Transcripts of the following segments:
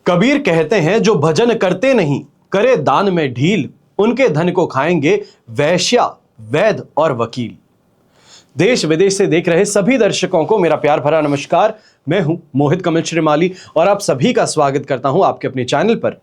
कबीर कहते हैं जो भजन करते नहीं करे दान में ढील, उनके धन को खाएंगे वैश्या वैद और वकील। देश विदेश से देख रहे सभी दर्शकों को मेरा प्यार भरा नमस्कार। मैं हूं मोहित कमल श्रीमाली और आप सभी का स्वागत करता हूं आपके अपने चैनल पर।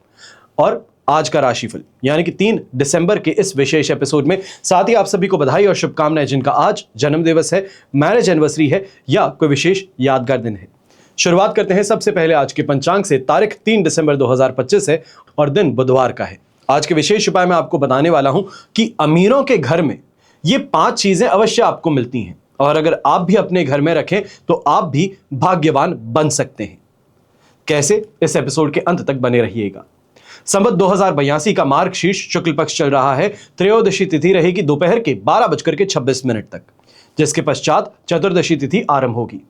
और आज का राशिफल यानी कि 3 दिसंबर के इस विशेष एपिसोड में साथ ही आप सभी को बधाई और शुभकामनाएं जिनका आज जन्म दिवस है, मैरिज एनिवर्सरी है या कोई विशेष यादगार दिन है। शुरुआत करते हैं सबसे पहले आज के पंचांग से। तारीख 3 दिसंबर 2025 है और दिन बुधवार का है। आज के विशेष उपाय मैं आपको बताने वाला हूं कि अमीरों के घर में ये 5 चीजें अवश्य आपको मिलती हैं और अगर आप भी अपने घर में रखें तो आप भी भाग्यवान बन सकते हैं। कैसे? इस एपिसोड के अंत तक बने रहिएगा। संवत 2082 का मार्गशीर्ष शुक्ल पक्ष चल रहा है। त्रयोदशी तिथि रहेगी दोपहर के 12:26 तक, जिसके पश्चात चतुर्दशी तिथि आरंभ होगी।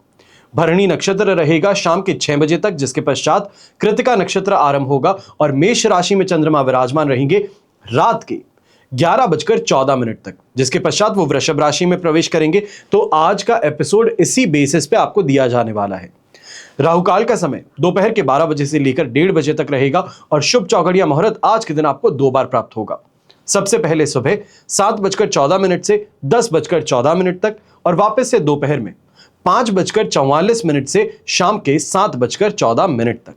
भरणी नक्षत्र रहेगा शाम के 6 बजे तक, जिसके पश्चात कृतिका नक्षत्र आरंभ होगा और मेष राशि में चंद्रमा विराजमान रहेंगे रात के 11:14 तक, जिसके पश्चात वो वृषभ राशि में प्रवेश करेंगे। तो आज का एपिसोड इसी बेसिस पे आपको दिया जाने वाला है। राहुकाल का समय दोपहर के 12 बजे से लेकर 1:30 बजे तक रहेगा और शुभ चौघड़िया मुहूर्त आज के दिन आपको 2 बार प्राप्त होगा। सबसे पहले सुबह 7:14 से 10:14 तक और वापस से दोपहर में 5:44 से शाम के 7:14 तक।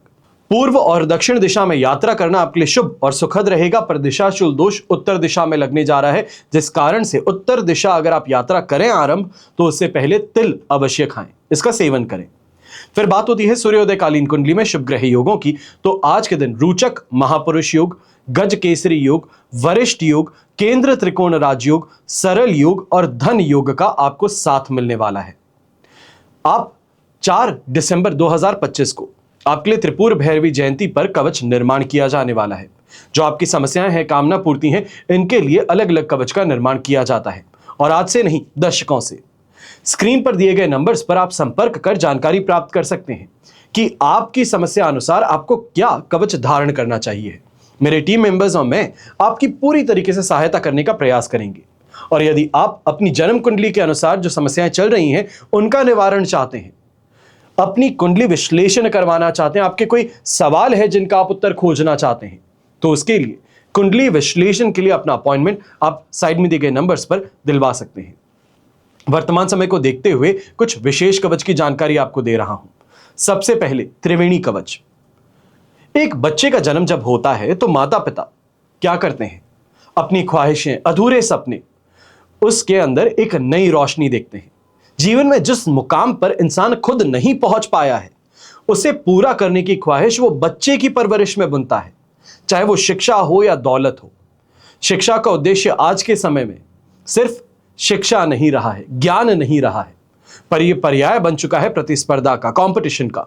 पूर्व और दक्षिण दिशा में यात्रा करना आपके लिए शुभ और सुखद रहेगा, पर दिशाशूल दोष उत्तर दिशा में लगने जा रहा है, जिस कारण से उत्तर दिशा अगर आप यात्रा करें आरंभ तो उससे पहले तिल अवश्य खाएं, इसका सेवन करें। फिर बात होती है सूर्योदयकालीन कुंडली में शुभ ग्रह योगों की। तो आज के दिन रोचक महापुरुष योग, गज केसरी योग, वरिष्ठ योग, केंद्र त्रिकोण राजयोग, सरल योग और धन योग का आपको साथ मिलने वाला है। आप 4 दिसंबर 2025 को आपके लिए त्रिपुर भैरवी जयंती पर कवच निर्माण किया जाने वाला है। जो आपकी समस्याएं हैं, कामना पूर्ति हैं, इनके लिए अलग अलग कवच का निर्माण किया जाता है और आज से नहीं, दशकों से। स्क्रीन पर दिए गए नंबर्स पर आप संपर्क कर जानकारी प्राप्त कर सकते हैं कि आपकी समस्या अनुसार आपको क्या कवच धारण करना चाहिए। मेरे टीम मेंबर्स और मैं आपकी पूरी तरीके से सहायता करने का प्रयास करेंगे। और यदि आप अपनी जन्म कुंडली के अनुसार जो समस्याएं चल रही हैं उनका निवारण चाहते हैं, अपनी कुंडली विश्लेषण करवाना चाहते हैं, आपके कोई सवाल है जिनका आप उत्तर खोजना चाहते हैं, तो उसके लिए कुंडली विश्लेषण के लिए अपना अपॉइंटमेंट आप साइड में दिए गए नंबर्स पर दिलवा सकते हैं। वर्तमान समय को देखते हुए कुछ विशेष कवच की जानकारी आपको दे रहा हूं। सबसे पहले त्रिवेणी कवच। एक बच्चे का जन्म जब होता है तो माता पिता क्या करते हैं? अपनी ख्वाहिशें, अधूरे सपने, उसके अंदर एक नई रोशनी देखते हैं। जीवन में जिस मुकाम पर इंसान खुद नहीं पहुंच पाया है उसे पूरा करने की ख्वाहिश वो बच्चे की परवरिश में बुनता है, चाहे वो शिक्षा हो या दौलत हो। शिक्षा का उद्देश्य आज के समय में सिर्फ शिक्षा नहीं रहा है, ज्ञान नहीं रहा है, पर यह पर्याय बन चुका है प्रतिस्पर्धा का, कंपटीशन का।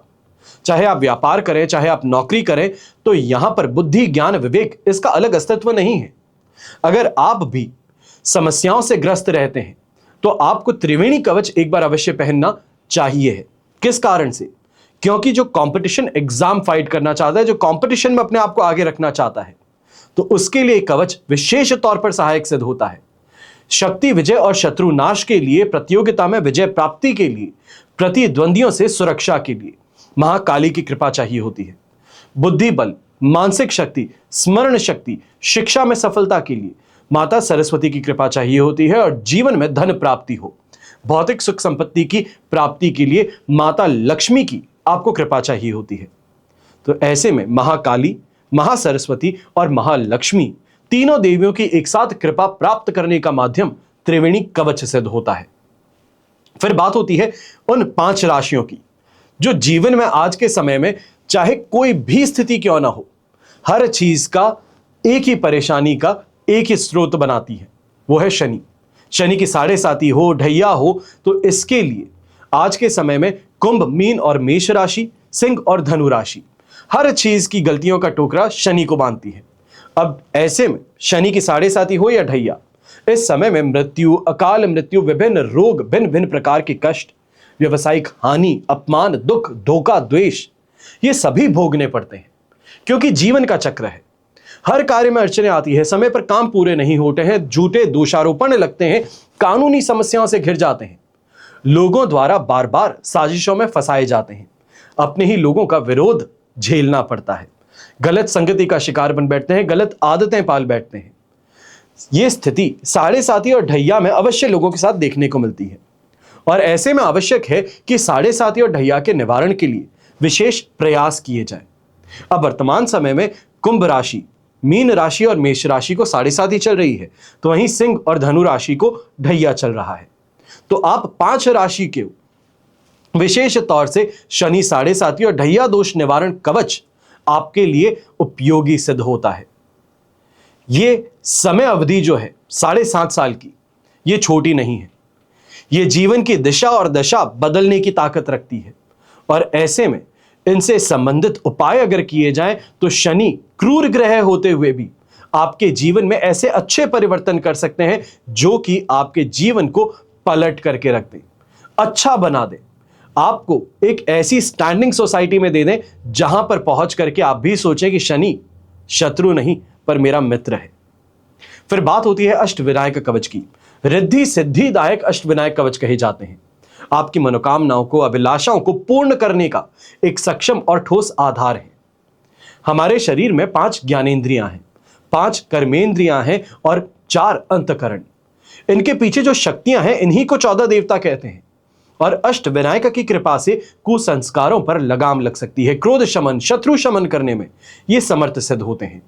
चाहे आप व्यापार करें, चाहे आप नौकरी करें, तो यहां पर बुद्धि, ज्ञान, विवेक इसका अलग अस्तित्व नहीं है। अगर आप भी समस्याओं से ग्रस्त रहते हैं तो आपको त्रिवेणी कवच एक बार अवश्य पहनना चाहिए है। किस कारण से? क्योंकि जो कंपटीशन एग्जाम फाइट करना चाहता है, जो कंपटीशन में अपने आप को आगे रखना चाहता है, तो उसके लिए कवच विशेष तौर पर सहायक सिद्ध होता है। शक्ति विजय और शत्रु नाश के लिए, प्रतियोगिता में विजय प्राप्ति के लिए, प्रतिद्वंदियों से सुरक्षा के लिए महाकाली की कृपा चाहिए होती है। बुद्धि बल, मानसिक शक्ति, स्मरण शक्ति, शिक्षा में सफलता के लिए माता सरस्वती की कृपा चाहिए होती है और जीवन में धन प्राप्ति हो, भौतिक सुख संपत्ति की प्राप्ति के लिए माता लक्ष्मी की आपको कृपा चाहिए होती है। तो ऐसे में महाकाली, महासरस्वती और महालक्ष्मी तीनों देवियों की एक साथ कृपा प्राप्त करने का माध्यम त्रिवेणी कवच सिद्ध होता है। फिर बात होती है उन 5 राशियों की जो जीवन में आज के समय में चाहे कोई भी स्थिति क्यों ना हो, हर चीज का एक ही परेशानी का एक ही स्रोत बनाती है, वो है शनि। शनि की 7.5 हो, ढैया हो, तो इसके लिए आज के समय में कुंभ, मीन और मेष राशि, सिंह और धनु राशि हर चीज की गलतियों का टोकरा शनि को बांधती है। अब ऐसे में शनि की 7.5 हो या ढैया, इस समय में मृत्यु, अकाल मृत्यु, विभिन्न रोग, भिन्न भिन्न प्रकार के कष्ट, व्यवसायिक हानि, अपमान, दुख, धोखा, द्वेष, ये सभी भोगने पड़ते हैं। क्योंकि जीवन का चक्र है, हर कार्य में अड़चने आती है, समय पर काम पूरे नहीं होते हैं, झूठे दोषारोपण लगते हैं, कानूनी समस्याओं से घिर जाते हैं, लोगों द्वारा बार बार साजिशों में फंसाए जाते हैं, अपने ही लोगों का विरोध झेलना पड़ता है। गलत संगति का शिकार बन बैठते हैं, गलत आदतें पाल बैठते हैं। यह स्थिति साढ़े साथी और ढैया में अवश्य लोगों के साथ देखने को मिलती है और ऐसे में आवश्यक है कि साढ़े साथी और ढैया के निवारण के लिए विशेष प्रयास किए जाएं। अब वर्तमान समय में कुंभ राशि, मीन राशि और मेष राशि को साढ़े साथी चल रही है, तो वहीं सिंह और धनु राशि को ढैया चल रहा है। तो आप 5 राशि के विशेष तौर से शनि साढ़े साथी और ढैया दोष निवारण कवच आपके लिए उपयोगी सिद्ध होता है। ये समय अवधि जो है 7.5 साल की, ये छोटी नहीं है। ये जीवन की दिशा और दशा बदलने की ताकत रखती है और ऐसे में इनसे संबंधित उपाय अगर किए जाएं तो शनि क्रूर ग्रह होते हुए भी आपके जीवन में ऐसे अच्छे परिवर्तन कर सकते हैं जो कि आपके जीवन को पलट करके रख दें, अच्छा बना दें, आपको एक ऐसी स्टैंडिंग सोसाइटी में दे दें जहां पर पहुंच करके आप भी सोचें कि शनि शत्रु नहीं पर मेरा मित्र है। फिर बात होती है अष्टविनायक कवच की। रिद्धि सिद्धिदायक अष्टविनायक कवच कहे जाते हैं। आपकी मनोकामनाओं को, अभिलाषाओं को पूर्ण करने का एक सक्षम और ठोस आधार है। हमारे शरीर में 5 ज्ञानेंद्रियां हैं, 5 कर्मेंद्रियां हैं और 4 अंतःकरण। इनके पीछे जो शक्तियां हैं इन्हीं को 14 देवता कहते हैं और अष्टविनायक की कृपा से कुसंस्कारों पर लगाम लग सकती है। क्रोध शमन, शत्रु शमन करने में ये समर्थ सिद्ध होते हैं।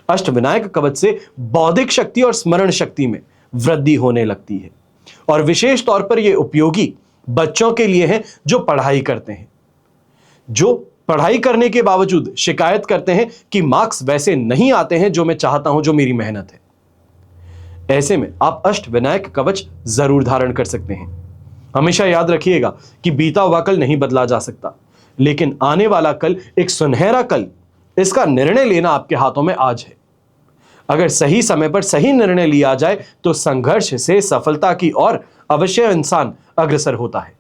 अष्टविनायक कवच से बौद्धिक शक्ति और स्मरण शक्ति में वृद्धि होने लगती है और विशेष तौर पर यह उपयोगी बच्चों के लिए है जो पढ़ाई करते हैं, जो पढ़ाई करने के बावजूद शिकायत करते हैं कि मार्क्स वैसे नहीं आते हैं जो मैं चाहता हूं, जो मेरी मेहनत है। ऐसे में आप अष्टविनायक कवच जरूर धारण कर सकते हैं। हमेशा याद रखिएगा कि बीता हुआ कल नहीं बदला जा सकता, लेकिन आने वाला कल एक सुनहरा कल, इसका निर्णय लेना आपके हाथों में आज है। अगर सही समय पर सही निर्णय लिया जाए तो संघर्ष से सफलता की ओर अवश्य इंसान अग्रसर होता है।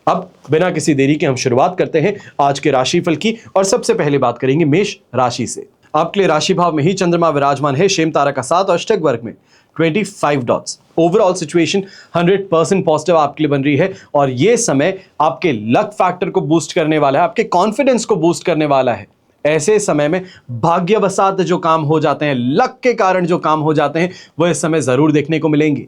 अब बिना किसी देरी के हम शुरुआत करते हैं आज के राशिफल की और सबसे पहले बात करेंगे मेष राशि से। आपके लिए राशि भाव में ही चंद्रमा विराजमान है, शेम तारा का 7 और अष्टक वर्ग में 25 डॉट्स। ओवरऑल सिचुएशन 100% पॉजिटिव आपके लिए बन रही है और यह समय आपके लक फैक्टर को बूस्ट करने वाला है, आपके कॉन्फिडेंस को बूस्ट करने वाला है। ऐसे समय में भाग्यवशात जो काम हो जाते हैं, लक के कारण जो काम हो जाते हैं, वह इस समय जरूर देखने को मिलेंगे।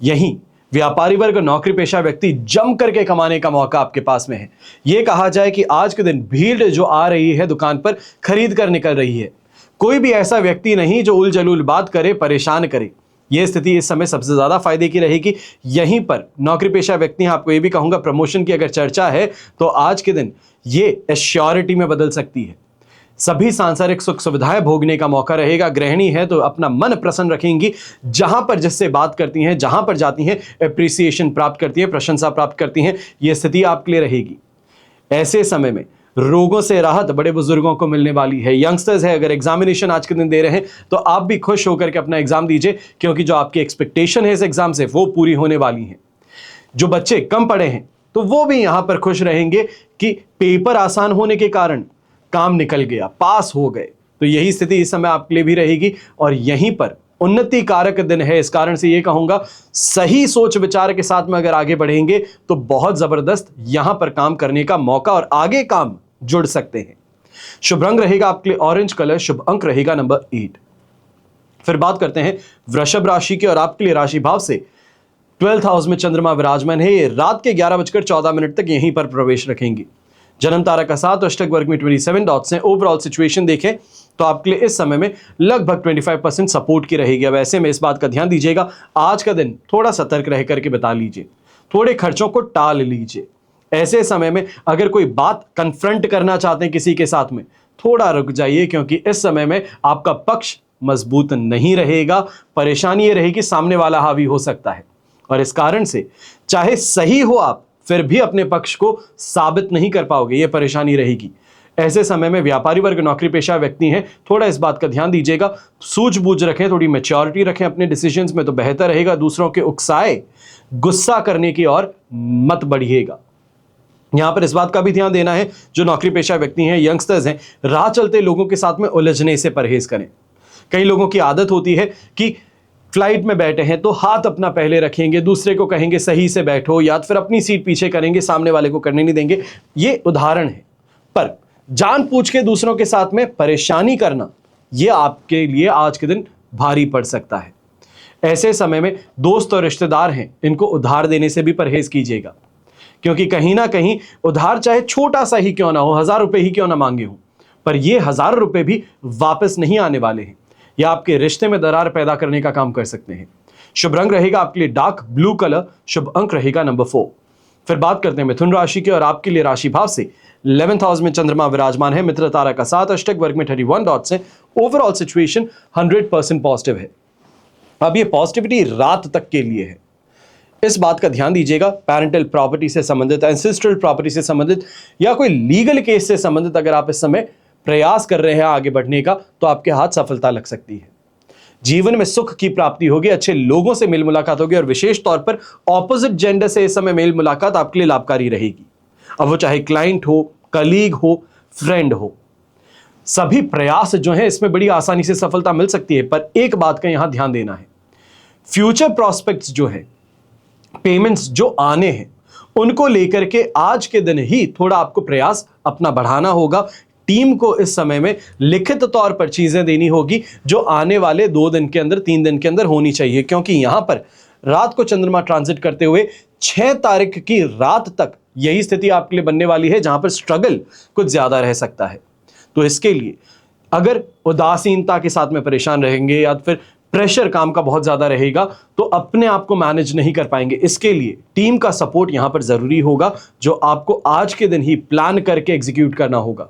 यहीं व्यापारी वर्ग, नौकरी पेशा व्यक्ति जम करके कमाने का मौका आपके पास में है। यह कहा जाए कि आज के दिन भीड़ जो आ रही है दुकान पर खरीद कर निकल रही है। कोई भी ऐसा व्यक्ति नहीं जो उल जलूल बात करे, परेशान करे। यह स्थिति इस समय सबसे ज्यादा फायदे की रहेगी। यहीं पर नौकरी पेशा व्यक्ति हैं, आपको यह भी कहूंगा प्रमोशन की अगर चर्चा है तो आज के दिन ये एश्योरिटी में बदल सकती है। सभी सांसारिक सुख सुविधाएं भोगने का मौका रहेगा। गृहिणी है तो अपना मन प्रसन्न रखेंगी, जहां पर जिससे बात करती हैं, जहां पर जाती हैं एप्रिसिएशन प्राप्त करती हैं, प्रशंसा प्राप्त करती हैं। यह स्थिति आपके लिए रहेगी। ऐसे समय में रोगों से राहत बड़े बुजुर्गों को मिलने वाली है। यंगस्टर्स है, अगर एग्जामिनेशन आज के दिन दे रहे हैं तो आप भी खुश होकर के अपना एग्जाम दीजिए, क्योंकि जो आपकी एक्सपेक्टेशन है इस एग्जाम से वो पूरी होने वाली है। जो बच्चे कम पढ़े हैं तो वो भी यहां पर खुश रहेंगे कि पेपर आसान होने के कारण काम निकल गया, पास हो गए। तो यही स्थिति इस समय आपके लिए भी रहेगी और यहीं पर उन्नति कारक दिन है। इस कारण से यह कहूंगा सही सोच विचार के साथ में अगर आगे बढ़ेंगे तो बहुत जबरदस्त यहां पर काम करने का मौका और आगे काम जुड़ सकते हैं। शुभ रंग रहेगा आपके लिए ऑरेंज कलर, शुभ अंक रहेगा नंबर 8। फिर बात करते हैं वृषभ राशि की और आपके लिए राशि भाव से 12th हाउस में चंद्रमा विराजमान है। ये रात के 11:14 तक यहीं पर प्रवेश रखेंगे। जन्म तारा का 7 अष्टक वर्ग में 27 डॉट्स हैं। ओवरऑल सिचुएशन देखें तो आपके लिए इस समय में लगभग 25% सपोर्ट की रहेगी। अब ऐसे में इस बात का ध्यान दीजिएगा, आज का दिन थोड़ा सतर्क रह करके बिता लीजिए, थोड़े खर्चों को टाल लीजिए। ऐसे समय में अगर कोई बात कन्फ्रंट करना चाहते हैं किसी के साथ में, थोड़ा रुक जाइए, क्योंकि इस समय में आपका पक्ष मजबूत नहीं रहेगा। परेशानी ये रहेगी सामने वाला हावी हो सकता है और इस कारण से चाहे सही हो आप, फिर भी अपने पक्ष को साबित नहीं कर पाओगे, यह परेशानी रहेगी। ऐसे समय में व्यापारी वर्ग, नौकरी पेशा व्यक्ति हैं, थोड़ा इस बात का ध्यान दीजिएगा, सूझबूझ रखें, थोड़ी मैच्योरिटी रखें अपने डिसीजंस में तो बेहतर रहेगा। दूसरों के उकसाए गुस्सा करने की ओर मत बढ़िएगा। यहां पर इस बात का भी ध्यान देना है, जो नौकरी पेशा व्यक्ति हैं, यंगस्टर्स हैं, राह चलते लोगों के साथ में उलझने से परहेज करें। कई लोगों की आदत होती है कि फ्लाइट में बैठे हैं तो हाथ अपना पहले रखेंगे, दूसरे को कहेंगे सही से बैठो, या फिर अपनी सीट पीछे करेंगे, सामने वाले को करने नहीं देंगे। ये उदाहरण है, पर जानबूझ के दूसरों के साथ में परेशानी करना, यह आपके लिए आज के दिन भारी पड़ सकता है। ऐसे समय में दोस्त और रिश्तेदार हैं, इनको उधार देने से भी परहेज कीजिएगा, क्योंकि कहीं ना कहीं उधार चाहे छोटा सा ही क्यों ना हो, 1000 रुपए ही क्यों ना मांगे हो, पर ये 1000 रुपए भी वापस नहीं आने वाले हैं। या आपके रिश्ते में दरार पैदा करने का काम कर सकते हैं। शुभ रंग रहेगा आपके लिए डार्क ब्लू कलर, शुभ अंक रहेगा नंबर 4। फिर बात करते हैं मिथुन राशि की, और आपके लिए राशि भाव से 11th हाउस में चंद्रमा विराजमान है, मित्र तारा का 7, अष्टक वर्ग में 31 डॉट्स है। ओवरऑल सिचुएशन 100% पॉजिटिव है। अब ये पॉजिटिविटी रात तक के लिए है, इस बात का ध्यान दीजिएगा। पैरेंटल प्रॉपर्टी से संबंधित, एंसेस्ट्रल प्रॉपर्टी से संबंधित या कोई लीगल केस से संबंधित अगर आप इस समय प्रयास कर रहे हैं आगे बढ़ने का, तो आपके हाथ सफलता लग सकती है। जीवन में सुख की प्राप्ति होगी, अच्छे लोगों से मेल मुलाकात होगी, और विशेष तौर पर ऑपोजिट जेंडर से इस समय मेल मुलाकात आपके लिए लाभकारी रहेगी। अब वो चाहे क्लाइंट हो, कलीग हो, फ्रेंड हो, सभी प्रयास जो है इसमें बड़ी आसानी से सफलता मिल सकती है। पर एक बात का यहां ध्यान देना है, फ्यूचर प्रॉस्पेक्ट्स जो है, पेमेंट्स जो आने हैं, उनको लेकर के आज के दिन ही थोड़ा आपको प्रयास अपना बढ़ाना होगा। टीम को इस समय में लिखित तौर पर चीजें देनी होगी जो आने वाले 2 दिन के अंदर, 3 दिन के अंदर होनी चाहिए, क्योंकि यहां पर रात को चंद्रमा ट्रांजिट करते हुए 6 तारीख की रात तक यही स्थिति आपके लिए बनने वाली है, जहां पर स्ट्रगल कुछ ज्यादा रह सकता है। तो इसके लिए अगर उदासीनता के साथ में परेशान रहेंगे या फिर प्रेशर काम का बहुत ज्यादा रहेगा, तो अपने आप को मैनेज नहीं कर पाएंगे। इसके लिए टीम का सपोर्ट यहां पर जरूरी होगा, जो आपको आज के दिन ही प्लान करके एग्जीक्यूट करना होगा।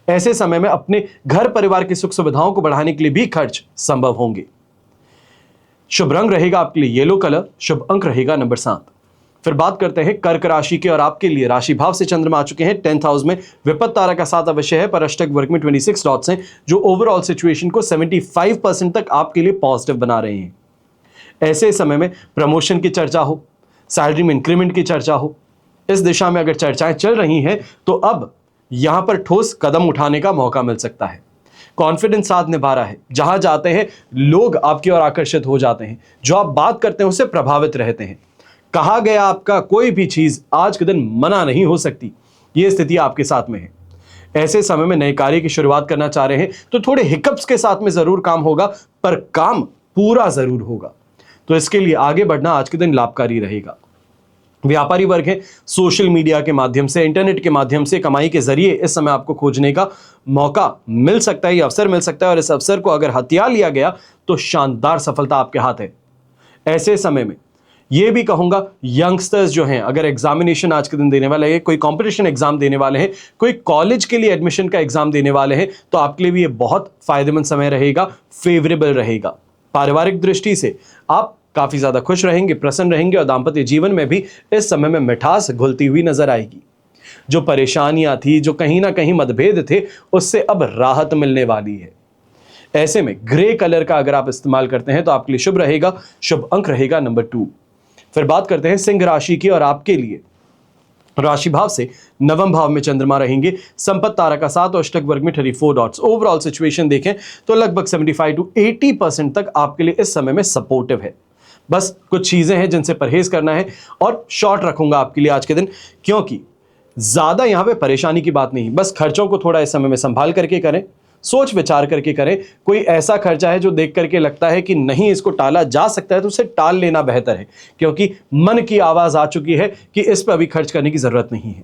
ऐसे समय में अपने घर परिवार की सुख सुविधाओं को बढ़ाने के लिए भी खर्च संभव होंगे। शुभ रंग रहेगा आपके लिए येलो कलर, शुभ अंक रहेगा नंबर 7। फिर बात करते हैं कर्क राशि की, और आपके लिए राशि भाव से चंद्रमा आ चुके हैं 10th हाउस में। विपत्त तारा का 7 अवश्य है, पर अष्टक वर्ग में 26 डॉट्स हैं, जो ओवरऑल सिचुएशन को 75% तक आपके लिए पॉजिटिव बना रहे हैं। ऐसे समय में प्रमोशन की चर्चा हो, सैलरी में इंक्रीमेंट की चर्चा हो, इस दिशा में अगर चर्चाएं चल रही हैं, तो अब यहां पर ठोस कदम उठाने का मौका मिल सकता है। कॉन्फिडेंस साथ निभा रहा है, जहां जाते हैं लोग आपकी ओर आकर्षित हो जाते हैं, जो आप बात करते हैं उससे प्रभावित रहते हैं। कहा गया आपका कोई भी चीज आज के दिन मना नहीं हो सकती, यह स्थिति आपके साथ में है। ऐसे समय में नए कार्य की शुरुआत करना चाह रहे हैं, तो थोड़े हिकअप्स के साथ में जरूर काम होगा, पर काम पूरा जरूर होगा। तो इसके लिए आगे बढ़ना आज के दिन लाभकारी रहेगा। व्यापारी वर्ग है, सोशल मीडिया के माध्यम से, इंटरनेट के माध्यम से कमाई के जरिए इस समय आपको खोजने का मौका मिल सकता है, अवसर मिल सकता है, और इस अवसर को अगर हथिया लिया गया तो शानदार सफलता आपके हाथ है। ऐसे समय में यह भी कहूंगा, यंगस्टर्स जो हैं, अगर एग्जामिनेशन आज के दिन देने वाले हैं, कोई कंपटीशन एग्जाम देने वाले हैं, कोई कॉलेज के लिए एडमिशन का एग्जाम देने वाले हैं, तो आपके लिए भी ये बहुत फायदेमंद समय रहेगा, फेवरेबल रहेगा। पारिवारिक दृष्टि से आप काफी ज्यादा खुश रहेंगे, प्रसन्न रहेंगे, और दांपत्य जीवन में भी इस समय में मिठास घुलती हुई नजर आएगी। जो परेशानियां थी, जो कहीं ना कहीं मतभेद थे, उससे अब राहत मिलने वाली है। ऐसे में ग्रे कलर का अगर आप इस्तेमाल करते हैं तो आपके लिए शुभ रहेगा, शुभ अंक रहेगा नंबर 2। फिर बात करते हैं सिंह राशि की, और आपके लिए राशि भाव से 9वें भाव में चंद्रमा रहेंगे, संपत्ति तारा का 7 और अष्टक वर्ग में 34 डॉट्स। ओवरऑल सिचुएशन देखें तो लगभग 75 to 80% तक आपके लिए इस समय में सपोर्टिव है। बस कुछ चीजें हैं जिनसे परहेज करना है, और शॉर्ट रखूंगा आपके लिए आज के दिन, क्योंकि ज्यादा यहां पे परेशानी की बात नहीं। बस खर्चों को थोड़ा इस समय में संभाल करके करें, सोच विचार करके करें। कोई ऐसा खर्चा है जो देख करके लगता है कि नहीं इसको टाला जा सकता है, तो उसे टाल लेना बेहतर है, क्योंकि मन की आवाज आ चुकी है कि इस पर अभी खर्च करने की जरूरत नहीं है।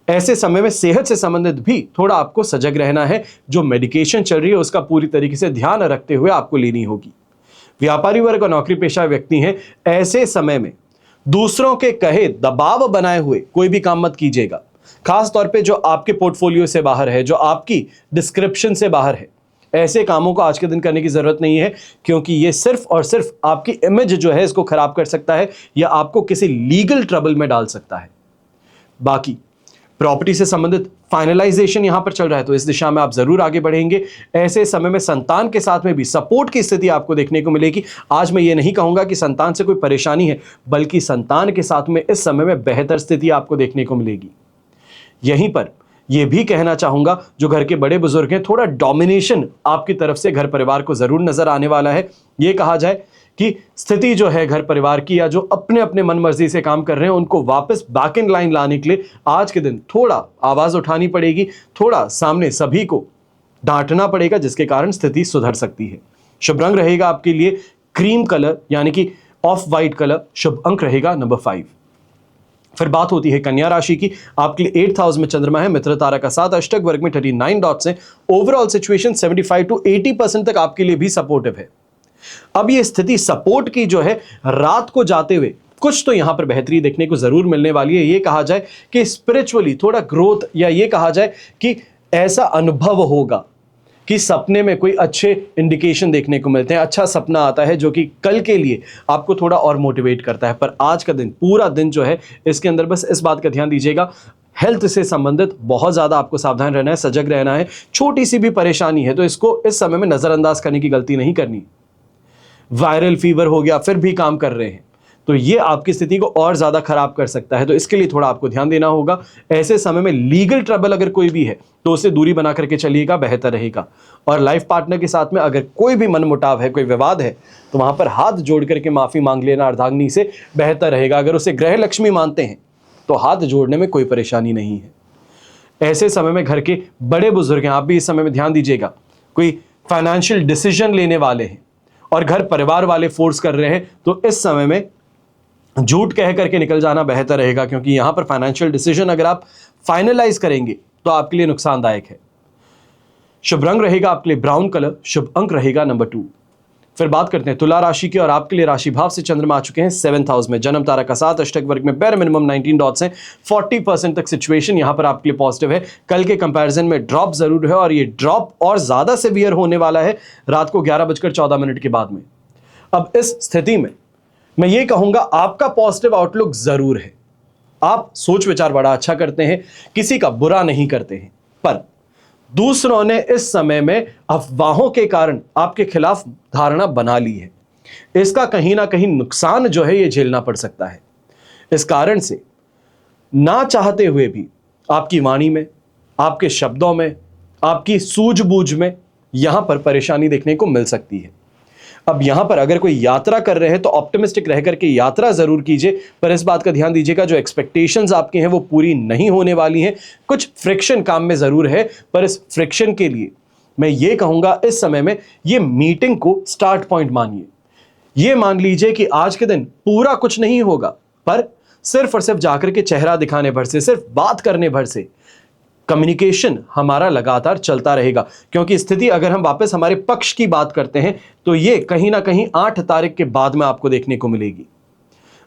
ऐसे समय में सेहत से संबंधित भी थोड़ा आपको सजग रहना है। जो मेडिकेशन चल रही है उसका पूरी तरीके से ध्यान रखते हुए आपको लेनी होगी। व्यापारी वर्ग और नौकरी पेशा व्यक्ति हैं, ऐसे समय में दूसरों के कहे दबाव बनाए हुए कोई भी काम मत कीजिएगा, खास तौर पे जो आपके पोर्टफोलियो से बाहर है, जो आपकी डिस्क्रिप्शन से बाहर है। ऐसे कामों को आज के दिन करने की जरूरत नहीं है, क्योंकि ये सिर्फ और सिर्फ आपकी इमेज जो है इसको खराब कर सकता है, या आपको किसी लीगल ट्रबल में डाल सकता है। बाकी प्रॉपर्टी से संबंधित फाइनलाइजेशन यहां पर चल रहा है, तो इस दिशा में आप जरूर आगे बढ़ेंगे। ऐसे समय में संतान के साथ में भी सपोर्ट की स्थिति आपको देखने को मिलेगी। आज मैं ये नहीं कहूंगा कि संतान से कोई परेशानी है, बल्कि संतान के साथ में इस समय में बेहतर स्थिति आपको देखने को मिलेगी। यहीं पर यह भी कहना चाहूंगा, जो घर के बड़े बुजुर्ग हैं, थोड़ा डोमिनेशन आपकी तरफ से घर परिवार को जरूर नजर आने वाला है। यह कहा जाए कि स्थिति जो है घर परिवार की, या जो अपने अपने मन मर्जी से काम कर रहे हैं, उनको वापस बैक इन लाइन लाने के लिए आज के दिन थोड़ा आवाज उठानी पड़ेगी, थोड़ा सामने सभी को डांटना पड़ेगा, जिसके कारण स्थिति सुधर सकती है। शुभ रंग रहेगा आपके लिए क्रीम कलर यानी कि ऑफ वाइट कलर। शुभ अंक रहेगा नंबर 5। फिर बात होती है कन्या राशि की। आपके लिए 8th हाउस में चंद्रमा है, मित्र तारा का साथ, अष्टक वर्ग में 39 डॉट्स हैं। ओवरऑल सिचुएशन 75 to 80% तक आपके लिए भी सपोर्टिव है। अब ये स्थिति सपोर्ट की जो है रात को जाते हुए कुछ तो यहां पर बेहतरी देखने को जरूर मिलने वाली है। ये कहा जाए कि स्पिरिचुअली थोड़ा ग्रोथ, या ये कहा जाए कि ऐसा अनुभव होगा कि सपने में कोई अच्छे इंडिकेशन देखने को मिलते हैं, अच्छा सपना आता है जो कि कल के लिए आपको थोड़ा और मोटिवेट करता है। पर आज का दिन, पूरा दिन जो है, इसके अंदर बस इस बात का ध्यान दीजिएगा, हेल्थ से संबंधित बहुत ज़्यादा आपको सावधान रहना है, सजग रहना है। छोटी सी भी परेशानी है तो इसको इस समय में नज़रअंदाज करने की गलती नहीं करनी। वायरल फीवर हो गया फिर भी काम कर रहे हैं तो ये आपकी स्थिति को और ज़्यादा खराब कर सकता है, तो इसके लिए थोड़ा आपको ध्यान देना होगा। ऐसे समय में लीगल ट्रबल अगर कोई भी है तो उससे दूरी बना करके चलिएगा, बेहतर रहेगा। और लाइफ पार्टनर के साथ में अगर कोई भी मनमुटाव है, कोई विवाद है, तो वहां पर हाथ जोड़ करके माफ़ी मांग लेना अर्धांगिनी से बेहतर रहेगा। अगर उसे ग्रह लक्ष्मी मानते हैं तो हाथ जोड़ने में कोई परेशानी नहीं है। ऐसे समय में घर के बड़े बुजुर्ग हैं, आप भी इस समय में ध्यान दीजिएगा। कोई फाइनेंशियल डिसीजन लेने वाले हैं और घर परिवार वाले फोर्स कर रहे हैं तो इस समय में झूठ कह करके निकल जाना बेहतर रहेगा, क्योंकि यहां पर फाइनेंशियल डिसीजन अगर आप फाइनलाइज करेंगे तो आपके लिए नुकसानदायक है। शुभ रंग रहेगा आपके लिए ब्राउन कलर। शुभ अंक रहेगा नंबर 2। फिर बात करते हैं तुला राशि की, और आपके लिए राशि भाव से चंद्रमा आ चुके हैं 7th हाउस में। जन्म तारा का साथ, अष्टक वर्ग में बेर मिनिमम 19 डॉट्स हैं। 40% तक सिचुएशन यहां पर आपके लिए पॉजिटिव है। कल के कंपैरिजन में ड्रॉप जरूर है, और ये ड्रॉप और ज्यादा सिवियर होने वाला है रात को 11:14 के बाद में। अब इस स्थिति में मैं ये कहूंगा आपका पॉजिटिव आउटलुक जरूर है, आप सोच विचार बड़ा अच्छा करते हैं, किसी का बुरा नहीं करते हैं, पर दूसरों ने इस समय में अफवाहों के कारण आपके खिलाफ धारणा बना ली है। इसका कहीं ना कहीं नुकसान जो है ये झेलना पड़ सकता है। इस कारण से ना चाहते हुए भी आपकी वाणी में, आपके शब्दों में, आपकी सूझबूझ में यहां पर परेशानी देखने को मिल सकती है। अब यहां पर अगर कोई यात्रा कर रहे हैं तो ऑप्टिमिस्टिक रह करके यात्रा जरूर कीजिए, पर इस बात का ध्यान दीजिएगा जो एक्सपेक्टेशंस आपके हैं वो पूरी नहीं होने वाली हैं। कुछ फ्रिक्शन काम में जरूर है, पर इस फ्रिक्शन के लिए मैं ये कहूंगा इस समय में ये मीटिंग को स्टार्ट पॉइंट मानिए। ये मान लीजिए कि आज के दिन पूरा कुछ नहीं होगा, पर सिर्फ और सिर्फ जाकर के चेहरा दिखाने भर से, सिर्फ बात करने भर से कम्युनिकेशन हमारा लगातार चलता रहेगा। क्योंकि स्थिति अगर हम वापस हमारे पक्ष की बात करते हैं तो ये कहीं ना कहीं 8 तारीख के बाद में आपको देखने को मिलेगी।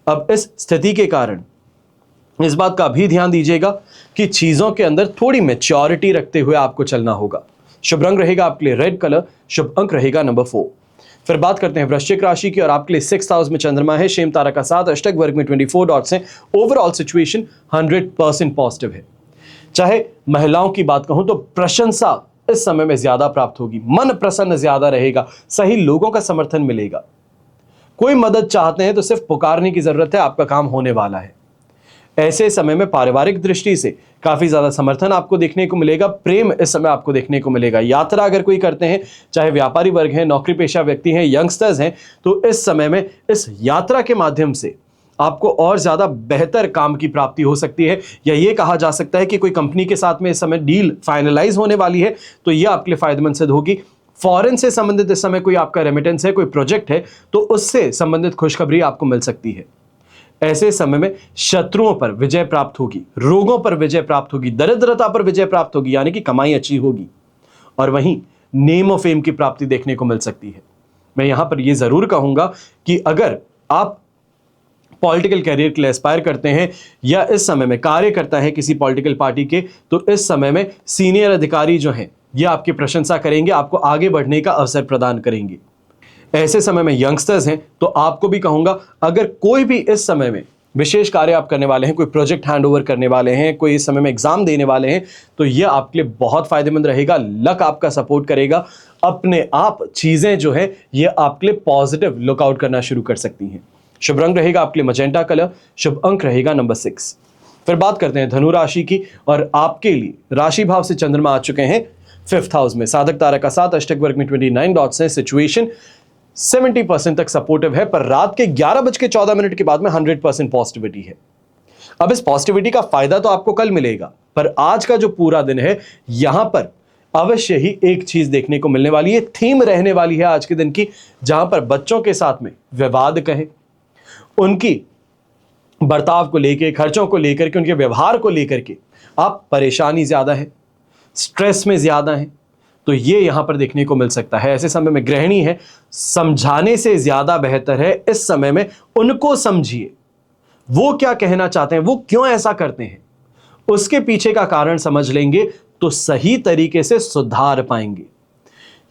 अब इस स्थिति के कारण इस बात का भी ध्यान दीजिएगा कि चीजों के अंदर थोड़ी मैच्योरिटी रखते हुए आपको चलना होगा। शुभ रंग रहेगा आपके लिए रेड कलर। शुभ अंक रहेगा नंबर 4। फिर बात करते हैं वृश्चिक राशि की, और आपके लिए 6th हाउस में चंद्रमा है, शेम तारा का साथ, अष्टक वर्ग में 24 डॉट्स हैं। ओवरऑल सिचुएशन 100% पॉजिटिव है। चाहे महिलाओं की बात कहूं तो प्रशंसा इस समय में ज्यादा प्राप्त होगी, मन प्रसन्न ज्यादा रहेगा, सही लोगों का समर्थन मिलेगा। कोई मदद चाहते हैं तो सिर्फ पुकारने की जरूरत है, आपका काम होने वाला है। ऐसे समय में पारिवारिक दृष्टि से काफी ज्यादा समर्थन आपको देखने को मिलेगा। प्रेम इस समय आपको देखने को मिलेगा। यात्रा अगर कोई करते हैं, चाहे व्यापारी वर्ग है, नौकरी पेशा व्यक्ति हैं, यंगस्टर्स हैं, तो इस समय में इस यात्रा के माध्यम से आपको और ज्यादा बेहतर काम की प्राप्ति हो सकती है। या ये कहा जा सकता है कि कोई कंपनी के साथ में इस समय डील फाइनलाइज होने वाली है तो ये आपके लिए फायदेमंद सिद्ध होगी। फॉरेन से संबंधित इस समय कोई आपका रेमिटेंस है, कोई प्रोजेक्ट है, तो उससे संबंधित खुशखबरी आपको मिल सकती है। ऐसे समय में शत्रुओं पर विजय प्राप्त होगी, रोगों पर विजय प्राप्त होगी, दरिद्रता पर विजय प्राप्त होगी, यानी कि कमाई अच्छी होगी। और वहीं नेम ऑफ फेम की प्राप्ति देखने को मिल सकती है। मैं यहां पर यह जरूर कहूंगा कि अगर आप पॉलिटिकल कैरियर के लिए एस्पायर करते हैं या इस समय में कार्य करता है किसी पॉलिटिकल पार्टी के, तो इस समय में सीनियर अधिकारी जो हैं ये आपकी प्रशंसा करेंगे, आपको आगे बढ़ने का अवसर प्रदान करेंगे। ऐसे समय में यंगस्टर्स हैं तो आपको भी कहूंगा, अगर कोई भी इस समय में विशेष कार्य आप करने वाले हैं, कोई प्रोजेक्ट हैंड ओवर करने वाले हैं, कोई इस समय में एग्जाम देने वाले हैं, तो यह आपके लिए बहुत फायदेमंद रहेगा। लक आपका सपोर्ट करेगा। अपने आप चीजें जो है ये आपके लिए पॉजिटिव लुकआउट करना शुरू कर सकती हैं। शुभ रंग रहेगा आपके लिए मजेंटा कलर। शुभ अंक रहेगा नंबर 6। फिर बात करते हैं धनु राशि की, और आपके लिए राशि भाव से चंद्रमा आ चुके हैं 5th हाउस में। साधक तारा का साथ, अष्टक वर्ग में 29 डॉट्स हैं। सिचुएशन 70% तक सपोर्टिव है, पर रात के 11:14 के बाद में 100% पॉजिटिविटी है। अब इस पॉजिटिविटी का फायदा तो आपको कल मिलेगा, पर आज का जो पूरा दिन है यहां पर अवश्य ही एक चीज देखने को मिलने वाली है, थीम रहने वाली है आज के दिन की, जहां पर बच्चों के साथ में विवाद कहें, उनकी बर्ताव को लेकर, खर्चों को लेकर के, उनके व्यवहार को लेकर के आप परेशानी ज्यादा है, स्ट्रेस में ज्यादा है, तो ये यहां पर देखने को मिल सकता है। ऐसे समय में गृहिणी है, समझाने से ज्यादा बेहतर है इस समय में उनको समझिए, वो क्या कहना चाहते हैं, वो क्यों ऐसा करते हैं, उसके पीछे का कारण समझ लेंगे तो सही तरीके से सुधार पाएंगे।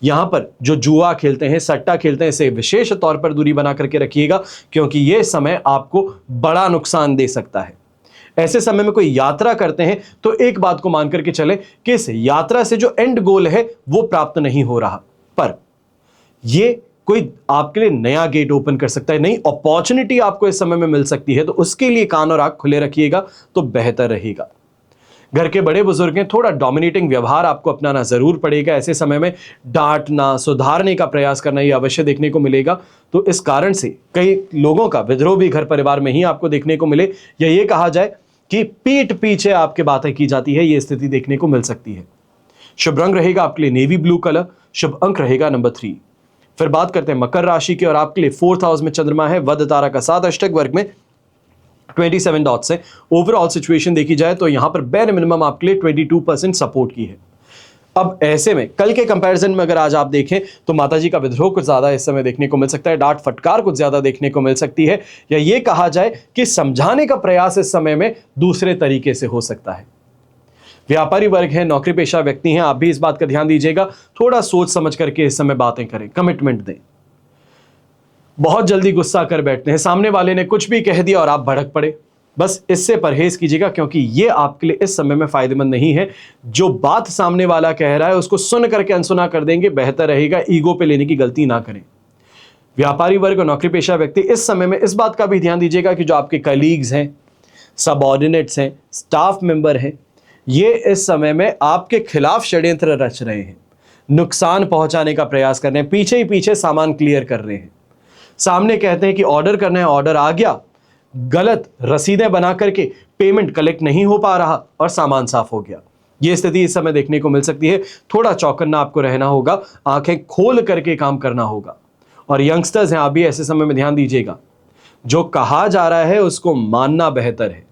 यहां पर जो जुआ खेलते हैं, सट्टा खेलते हैं, इसे विशेष तौर पर दूरी बना करके रखिएगा, क्योंकि यह समय आपको बड़ा नुकसान दे सकता है। ऐसे समय में कोई यात्रा करते हैं तो एक बात को मान करके चले कि इस यात्रा से जो एंड गोल है वो प्राप्त नहीं हो रहा, पर यह कोई आपके लिए नया गेट ओपन कर सकता है, नई अपॉर्चुनिटी आपको इस समय में मिल सकती है, तो उसके लिए कान और आंख खुले रखिएगा तो बेहतर रहेगा। घर के बड़े बुजुर्ग हैं, थोड़ा डोमिनेटिंग व्यवहार आपको अपनाना जरूर पड़ेगा। ऐसे समय में डांटना, सुधारने का प्रयास करना ये अवश्य देखने को मिलेगा, तो इस कारण से कई लोगों का विद्रोह भी घर परिवार में ही आपको देखने को मिले, या ये कहा जाए कि पीठ पीछे आपके बातें की जाती है, ये स्थिति देखने को मिल सकती है। शुभ रंग रहेगा आपके लिए नेवी ब्लू कलर, शुभ अंक रहेगा नंबर 3। फिर बात करते हैं मकर राशि की, और आपके लिए 4th हाउस में चंद्रमा है, वध तारा का साथ, अष्टक वर्ग में 27 डॉट्स है। ओवरऑल सिचुएशन देखी जाए तो यहां पर बेर मिनिमम आपके लिए 22% सपोर्ट की है। अब ऐसे में कल के कंपैरिजन में अगर आज आप देखें तो माताजी का विद्रोह कुछ ज्यादा इस समय देखने को मिल सकता है, डांट फटकार कुछ ज्यादा देखने को मिल सकती है, या ये कहा जाए कि समझाने का प्रयास इस समय में दूसरे तरीके से हो सकता है। व्यापारी वर्ग है, नौकरी पेशा व्यक्ति हैं, आप भी इस बात का ध्यान दीजिएगा, थोड़ा सोच समझ करके इस समय बातें करें, कमिटमेंट दें। बहुत जल्दी गुस्सा कर बैठते हैं, सामने वाले ने कुछ भी कह दिया और आप भड़क पड़े, बस इससे परहेज कीजिएगा, क्योंकि यह आपके लिए इस समय में फायदेमंद नहीं है। जो बात सामने वाला कह रहा है उसको सुन करके अनसुना कर देंगे, बेहतर रहेगा ईगो पे लेने की गलती ना करें। व्यापारी वर्ग और नौकरी पेशा व्यक्ति इस समय में इस बात का भी ध्यान दीजिएगा कि जो आपके कलीग्स हैं, सबऑर्डिनेट्स हैं, स्टाफ मेंबर हैं, ये इस समय में आपके खिलाफ षड्यंत्र रच रहे हैं, नुकसान पहुंचाने का प्रयास कर रहे हैं, पीछे ही पीछे सामान क्लियर कर रहे हैं। सामने कहते हैं कि ऑर्डर करना है, ऑर्डर आ गया, गलत रसीदें बना करके पेमेंट कलेक्ट नहीं हो पा रहा और सामान साफ हो गया। यह स्थिति इस समय देखने को मिल सकती है। थोड़ा चौकन्ना आपको रहना होगा, आंखें खोल करके काम करना होगा। और यंगस्टर्स हैं, आप भी ऐसे समय में ध्यान दीजिएगा, जो कहा जा रहा है उसको मानना बेहतर है।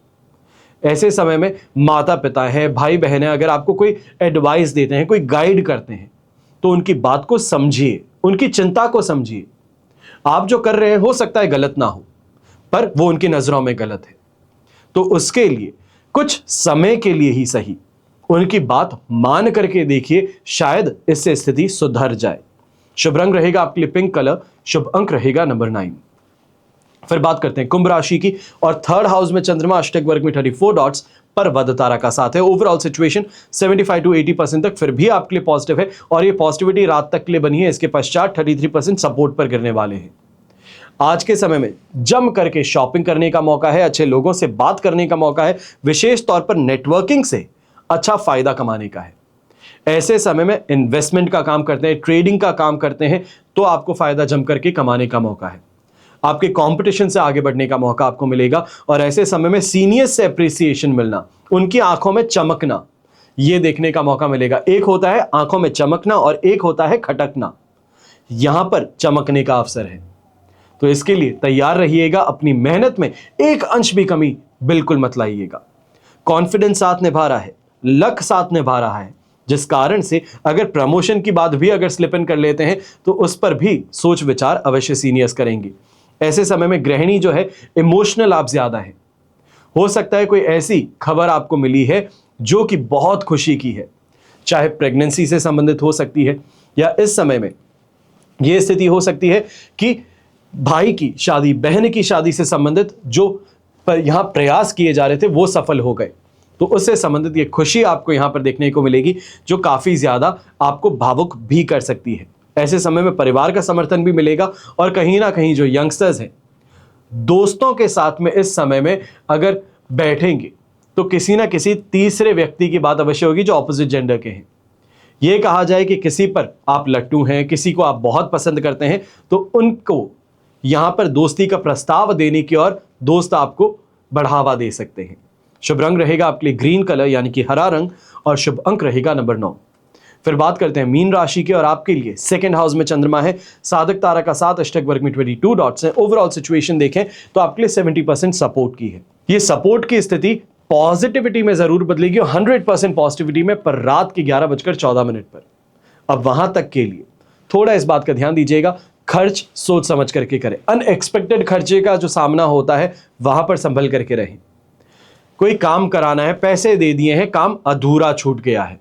ऐसे समय में माता पिता है, भाई बहन है, अगर आपको कोई एडवाइस देते हैं, कोई गाइड करते हैं, तो उनकी बात को समझिए, उनकी चिंता को समझिए। आप जो कर रहे हैं हो सकता है गलत ना हो, पर वो उनकी नजरों में गलत है, तो उसके लिए कुछ समय के लिए ही सही उनकी बात मान करके देखिए, शायद इससे स्थिति सुधर जाए। शुभ रंग रहेगा आपके लिए पिंक कलर, शुभ अंक रहेगा नंबर 9। फिर बात करते हैं कुंभ राशि की, और 3rd हाउस में चंद्रमा, अष्टक वर्ग में 34 डॉट्स पर वध तारा का साथ है। ओवरऑल सिचुएशन 75 to 80% तक फिर भी आपके लिए पॉजिटिव है, और ये पॉजिटिविटी रात तक के लिए बनी है। इसके पश्चात 33% सपोर्ट पर गिरने वाले हैं। आज के समय में जम करके शॉपिंग करने का मौका है, अच्छे लोगों से बात करने का मौका है, विशेष तौर पर नेटवर्किंग से अच्छा फायदा कमाने का है। ऐसे समय में इन्वेस्टमेंट का काम करते हैं, ट्रेडिंग का काम करते हैं, तो आपको फायदा जम करके कमाने का मौका है। आपके कंपटीशन से आगे बढ़ने का मौका आपको मिलेगा, और ऐसे समय में सीनियर्स से अप्रिसिएशन मिलना, उनकी आंखों में चमकना, यह देखने का मौका मिलेगा। एक होता है आंखों में चमकना और एक होता है खटकना, यहां पर चमकने का अवसर है, तो इसके लिए तैयार रहिएगा। अपनी मेहनत में एक अंश भी कमी बिल्कुल मत लाइएगा। कॉन्फिडेंस साथ निभा रहा है, लक साथ निभा रहा है, जिस कारण से अगर प्रमोशन की बात भी अगर स्लिप इन कर लेते हैं तो उस पर भी सोच विचार अवश्य सीनियर्स करेंगे। ऐसे समय में गृहिणी जो है, इमोशनल आप ज्यादा है। हो सकता है कोई ऐसी खबर आपको मिली है जो कि बहुत खुशी की है, चाहे प्रेगनेंसी से संबंधित हो सकती है, या इस समय में यह स्थिति हो सकती है कि भाई की शादी, बहन की शादी से संबंधित जो यहां प्रयास किए जा रहे थे वो सफल हो गए, तो उससे संबंधित ये खुशी आपको यहां पर देखने को मिलेगी, जो काफी ज्यादा आपको भावुक भी कर सकती है। ऐसे समय में परिवार का समर्थन भी मिलेगा, और कहीं ना कहीं जो यंगस्टर्स हैं, दोस्तों के साथ में इस समय में अगर बैठेंगे तो किसी ना किसी तीसरे व्यक्ति की बात अवश्य होगी जो ऑपोजिट जेंडर के हैं। ये कहा जाए कि किसी पर आप लट्टू हैं, किसी को आप बहुत पसंद करते हैं, तो उनको यहां पर दोस्ती का प्रस्ताव देने की और दोस्त आपको बढ़ावा दे सकते हैं। शुभ रंग रहेगा आपके लिए ग्रीन कलर यानी कि हरा रंग, और शुभ अंक रहेगा नंबर 9। फिर बात करते हैं मीन राशि के, और आपके लिए सेकंड हाउस में चंद्रमा है, साधक तारा का 7, अष्टक वर्ग में 22 डॉट्स हैं। ओवरऑल सिचुएशन देखें तो आपके लिए 70% सपोर्ट की है। ये सपोर्ट की स्थिति पॉजिटिविटी में जरूर बदलेगी, 100% पॉजिटिविटी में, पर रात के 11:14 पर। अब वहां तक के लिए थोड़ा इस बात का ध्यान दीजिएगा, खर्च सोच समझ करके करें। अनएक्सपेक्टेड खर्चे का जो सामना होता है वहां पर संभल करके रहें। कोई काम कराना है, पैसे दे दिए हैं, काम अधूरा छूट गया है,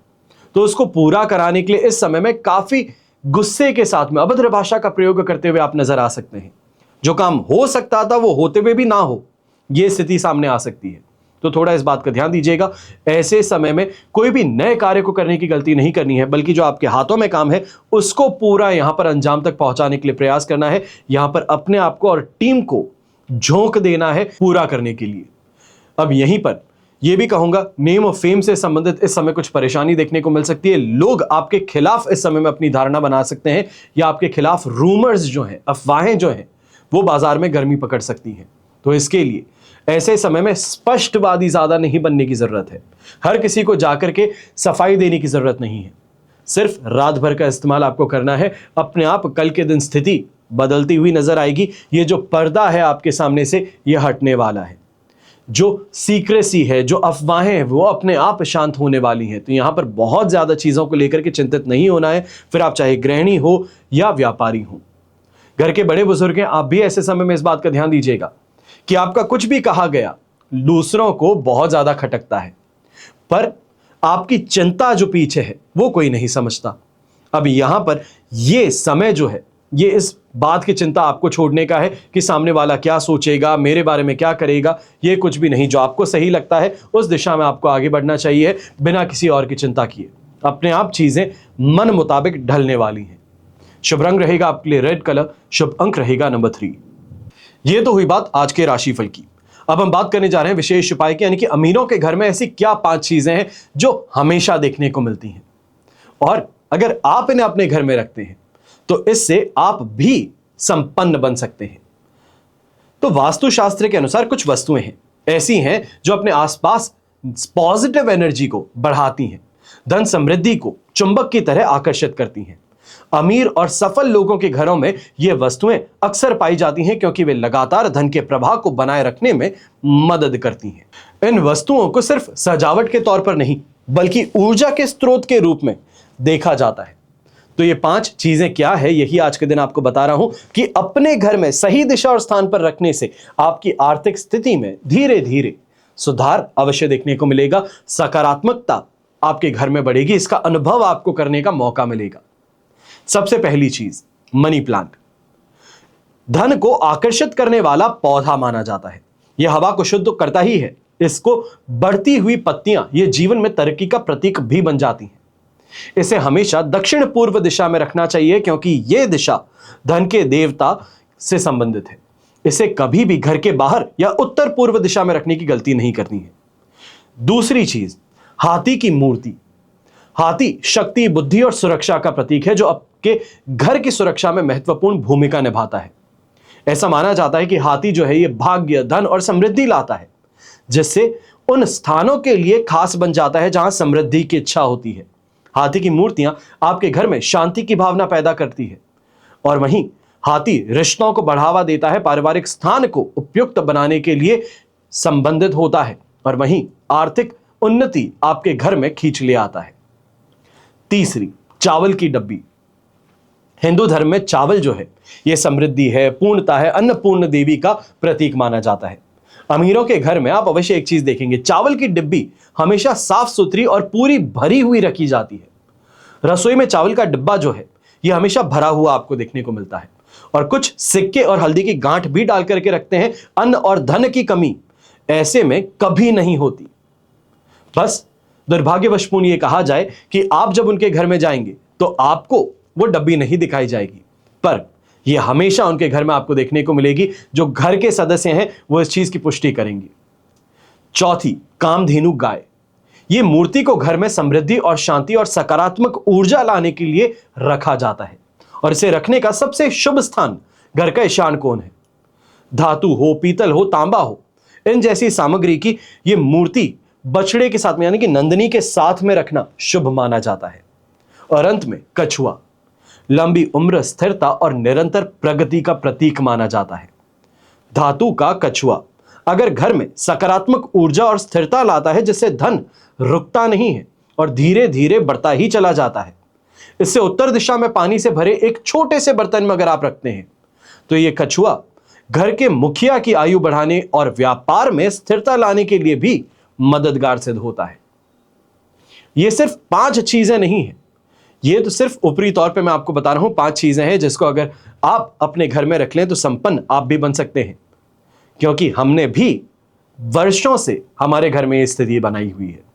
तो उसको पूरा कराने के लिए इस समय में काफी गुस्से के साथ में अभद्र भाषा का प्रयोग करते हुए आप नजर आ सकते हैं। जो काम हो सकता था वो होते हुए भी ना हो, यह स्थिति सामने आ सकती है, तो थोड़ा इस बात का ध्यान दीजिएगा। ऐसे समय में कोई भी नए कार्य को करने की गलती नहीं करनी है, बल्कि जो आपके हाथों में काम है उसको पूरा यहां पर अंजाम तक पहुंचाने के लिए प्रयास करना है। यहां पर अपने आप को और टीम को झोंक देना है पूरा करने के लिए। अब यहीं पर यह भी कहूंगा, नेम और फेम से संबंधित इस समय कुछ परेशानी देखने को मिल सकती है। लोग आपके खिलाफ इस समय में अपनी धारणा बना सकते हैं, या आपके खिलाफ रूमर्स जो हैं, अफवाहें जो हैं, वो बाजार में गर्मी पकड़ सकती हैं। तो इसके लिए ऐसे समय में स्पष्टवादी ज्यादा नहीं बनने की जरूरत है। हर किसी को जाकर के सफाई देने की जरूरत नहीं है। सिर्फ रात भर का इस्तेमाल आपको करना है। अपने आप कल के दिन स्थिति बदलती हुई नजर आएगी। ये जो पर्दा है आपके सामने से, यह हटने वाला है। जो सीक्रेसी है, जो अफवाहें हैं, वो अपने आप शांत होने वाली हैं। तो यहां पर बहुत ज्यादा चीजों को लेकर के चिंतित नहीं होना है। फिर आप चाहे गृहिणी हो या व्यापारी हो, घर के बड़े बुजुर्ग हैं, आप भी ऐसे समय में इस बात का ध्यान दीजिएगा कि आपका कुछ भी कहा गया दूसरों को बहुत ज्यादा खटकता है, पर आपकी चिंता जो पीछे है वो कोई नहीं समझता। अब यहां पर यह समय जो है, ये इस बात की चिंता आपको छोड़ने का है कि सामने वाला क्या सोचेगा, मेरे बारे में क्या करेगा, ये कुछ भी नहीं। जो आपको सही लगता है उस दिशा में आपको आगे बढ़ना चाहिए, बिना किसी और की चिंता किए। अपने आप चीजें मन मुताबिक ढलने वाली हैं। शुभ रंग रहेगा आपके लिए रेड कलर, शुभ अंक रहेगा नंबर 3। ये तो हुई बात आज के राशिफल की। अब हम बात करने जा रहे हैं विशेष उपाय की, यानी कि अमीरों के घर में ऐसी क्या 5 चीजें हैं जो हमेशा देखने को मिलती हैं, और अगर आप इन्हें अपने घर में रखते हैं तो इससे आप भी संपन्न बन सकते हैं। तो वास्तुशास्त्र के अनुसार कुछ वस्तुएं हैं, ऐसी हैं जो अपने आसपास पॉजिटिव एनर्जी को बढ़ाती हैं, धन समृद्धि को चुंबक की तरह आकर्षित करती हैं। अमीर और सफल लोगों के घरों में ये वस्तुएं अक्सर पाई जाती हैं, क्योंकि वे लगातार धन के प्रवाह को बनाए रखने में मदद करती हैं। इन वस्तुओं को सिर्फ सजावट के तौर पर नहीं, बल्कि ऊर्जा के स्रोत के रूप में देखा जाता है। तो ये 5 चीजें क्या है, यही आज के दिन आपको बता रहा हूं कि अपने घर में सही दिशा और स्थान पर रखने से आपकी आर्थिक स्थिति में धीरे धीरे सुधार अवश्य देखने को मिलेगा। सकारात्मकता आपके घर में बढ़ेगी, इसका अनुभव आपको करने का मौका मिलेगा। सबसे पहली चीज, मनी प्लांट। धन को आकर्षित करने वाला पौधा माना जाता है। यह हवा को शुद्ध करता ही है, इसको बढ़ती हुई पत्तियां ये जीवन में तरक्की का प्रतीक भी बन जाती हैं। इसे हमेशा दक्षिण पूर्व दिशा में रखना चाहिए, क्योंकि यह दिशा धन के देवता से संबंधित है। इसे कभी भी घर के बाहर या उत्तर पूर्व दिशा में रखने की गलती नहीं करनी है। दूसरी चीज, हाथी की मूर्ति। हाथी शक्ति, बुद्धि और सुरक्षा का प्रतीक है, जो आपके घर की सुरक्षा में महत्वपूर्ण भूमिका निभाता है। ऐसा माना जाता है कि हाथी जो है ये भाग्य, धन और समृद्धि लाता है, जिससे उन स्थानों के लिए खास बन जाता है जहां समृद्धि की इच्छा होती है। हाथी की मूर्तियां आपके घर में शांति की भावना पैदा करती है, और वहीं हाथी रिश्तों को बढ़ावा देता है, पारिवारिक स्थान को उपयुक्त बनाने के लिए संबंधित होता है, और वहीं आर्थिक उन्नति आपके घर में खींच ले आता है। तीसरी, चावल की डब्बी। हिंदू धर्म में चावल जो है यह समृद्धि है, पूर्णता है, अन्नपूर्ण देवी का प्रतीक माना जाता है। अमीरों के घर में आप अवश्य एक चीज देखेंगे, चावल की डिब्बी हमेशा साफ सुथरी और पूरी भरी हुई रखी जाती है। रसोई में चावल का डिब्बा जो है यह हमेशा भरा हुआ आपको देखने को मिलता है, और कुछ सिक्के और हल्दी की गांठ भी डाल करके रखते हैं। अन्न और धन की कमी ऐसे में कभी नहीं होती। बस दुर्भाग्यवशपूर्ण यह कहा जाए कि आप जब उनके घर में जाएंगे तो आपको वो डब्बी नहीं दिखाई जाएगी, पर यह हमेशा उनके घर में आपको देखने को मिलेगी। जो घर के सदस्य हैं वो इस चीज की पुष्टि करेंगे। चौथी, कामधेनु गाय। ये मूर्ति को घर में समृद्धि और शांति और सकारात्मक ऊर्जा लाने के लिए रखा जाता है और इसे रखने का सबसे शुभ स्थान घर का ईशान कोण है। धातु हो, पीतल हो, तांबा हो, इन जैसी सामग्री की ये मूर्ति बछड़े के साथ में यानी कि नंदिनी के साथ में रखना शुभ माना जाता है। और अंत में कछुआ लंबी उम्र, स्थिरता और निरंतर प्रगति का प्रतीक माना जाता है। धातु का कछुआ अगर घर में सकारात्मक ऊर्जा और स्थिरता लाता है, जिससे धन रुकता नहीं है और धीरे धीरे बढ़ता ही चला जाता है। इससे उत्तर दिशा में पानी से भरे एक छोटे से बर्तन में अगर आप रखते हैं तो ये कछुआ घर के मुखिया की आयु बढ़ाने और व्यापार में स्थिरता लाने के लिए भी मददगार सिद्ध होता है। ये सिर्फ 5 चीजें नहीं है, ये तो सिर्फ ऊपरी तौर पे मैं आपको बता रहा हूं 5 चीजें हैं जिसको अगर आप अपने घर में रख लें तो संपन्न आप भी बन सकते हैं, क्योंकि हमने भी वर्षों से हमारे घर में ये स्थिति बनाई हुई है।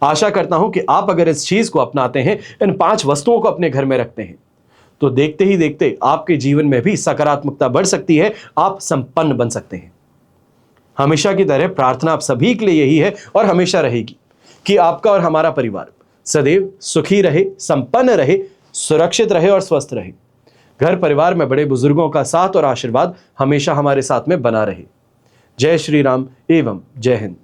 आशा करता हूं कि आप अगर इस चीज को अपनाते हैं, इन 5 वस्तुओं को अपने घर में रखते हैं, तो देखते ही देखते आपके जीवन में भी सकारात्मकता बढ़ सकती है, आप संपन्न बन सकते हैं। हमेशा की तरह प्रार्थना आप सभी के लिए यही है और हमेशा रहेगी कि आपका और हमारा परिवार सदैव सुखी रहे, संपन्न रहे, सुरक्षित रहे और स्वस्थ रहे। घर परिवार में बड़े बुजुर्गों का साथ और आशीर्वाद हमेशा हमारे साथ में बना रहे। जय श्री राम एवं जय हिंद।